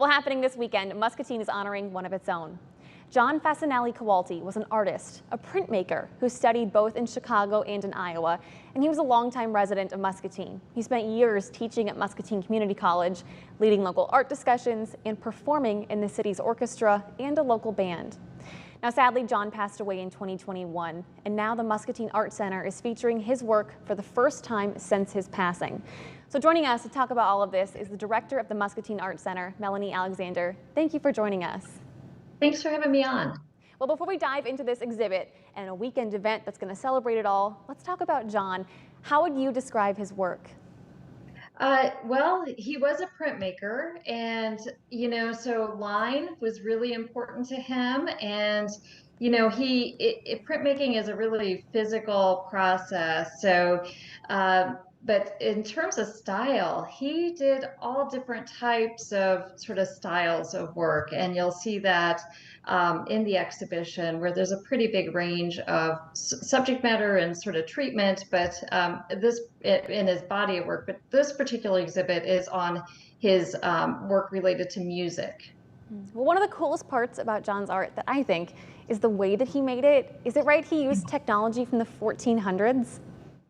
Well, happening this weekend, Muscatine is honoring one of its own. Jon Fasanelli-Cawelti was an artist, a printmaker who studied both in Chicago and in Iowa, and he was a longtime resident of Muscatine. He spent years teaching at Muscatine Community College, leading local art discussions, and performing in the city's orchestra and a local band. Now, sadly, Jon passed away in 2021, and now the Muscatine Art Center is featuring his work for the first time since his passing. So joining us to talk about all of this is the director of the Muscatine Art Center, Melanie Alexander. Thank you for joining us. Thanks for having me on. Well, before we dive into this exhibit and a weekend event that's going to celebrate it all, let's talk about Jon. How would you describe his work? Well, he was a printmaker, and so line was really important to him. And printmaking is a really physical process. So, but in terms of style, he did all different types of sort of styles of work, and you'll see that in the exhibition, where there's a pretty big range of subject matter and sort of treatment, but in his body of work. But this particular exhibit is on his work related to music. Well, one of the coolest parts about Jon's art that I think is the way that he made it. Is it right he used technology from the 1400s?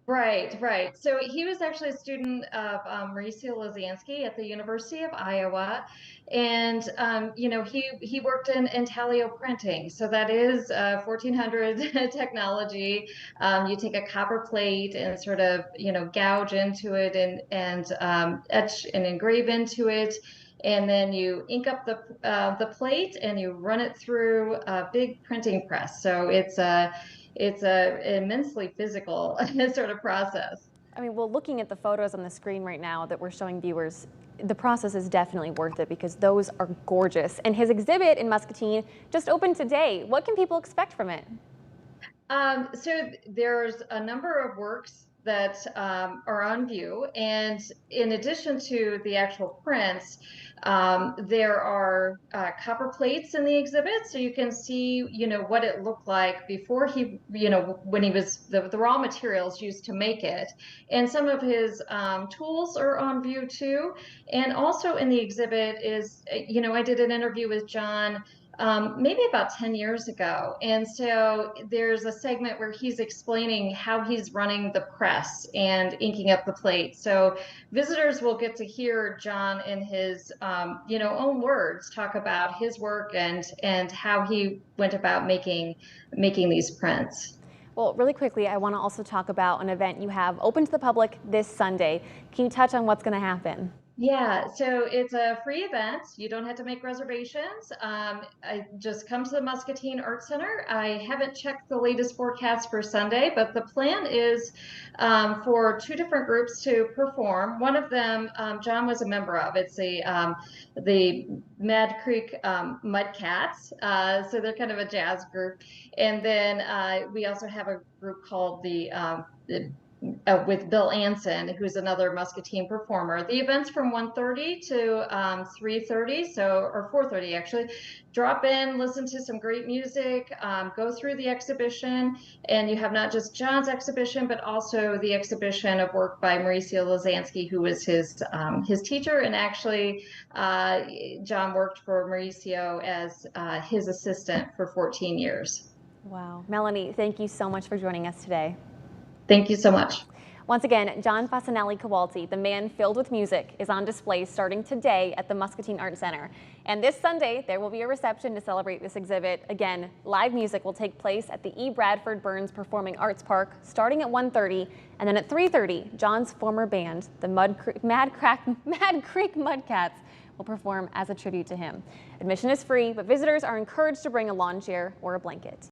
Right. So he was actually a student of Mauricio Lazansky at the University of Iowa, and he worked in intaglio printing. So that is 1400 technology. You take a copper plate and sort of gouge into it and etch and engrave into it. And then you ink up the plate and you run it through a big printing press. So it's a immensely physical sort of process. I mean, well, looking at the photos on the screen right now that we're showing viewers, the process is definitely worth it because those are gorgeous. And his exhibit in Muscatine just opened today. What can people expect from it? So there's a number of works that are on view, and in addition to the actual prints, there are copper plates in the exhibit, so you can see what it looked like before he when he was the raw materials used to make it, and some of his tools are on view too. And also in the exhibit is I did an interview with Jon maybe about 10 years ago. And so there's a segment where he's explaining how he's running the press and inking up the plate. So visitors will get to hear Jon in his own words talk about his work and how he went about making these prints. Well, really quickly, I want to also talk about an event you have open to the public this Sunday. Can you touch on what's going to happen? Yeah, so it's a free event. You don't have to make reservations. I just come to the Muscatine Art Center. I haven't checked the latest forecast for Sunday, but the plan is for two different groups to perform. One of them, Jon was a member of. It's the Mad Creek Mudcats. So they're kind of a jazz group. And then we also have a group called with Bill Anson, who's another Muscatine performer. The event's from 1:30 to 3:30, or 4:30 actually. Drop in, listen to some great music, go through the exhibition, and you have not just Jon's exhibition, but also the exhibition of work by Mauricio Lazansky, who was his teacher, and actually Jon worked for Mauricio as his assistant for 14 years. Wow. Melanie, thank you so much for joining us today. Thank you so much. Once again, Jon Fasanelli-Cawelti, the man filled with music, is on display starting today at the Muscatine Art Center. And this Sunday, there will be a reception to celebrate this exhibit. Again, live music will take place at the E. Bradford Burns Performing Arts Park starting at 1:30, and then at 3:30, Jon's former band, the Mad Creek Mudcats, will perform as a tribute to him. Admission is free, but visitors are encouraged to bring a lawn chair or a blanket.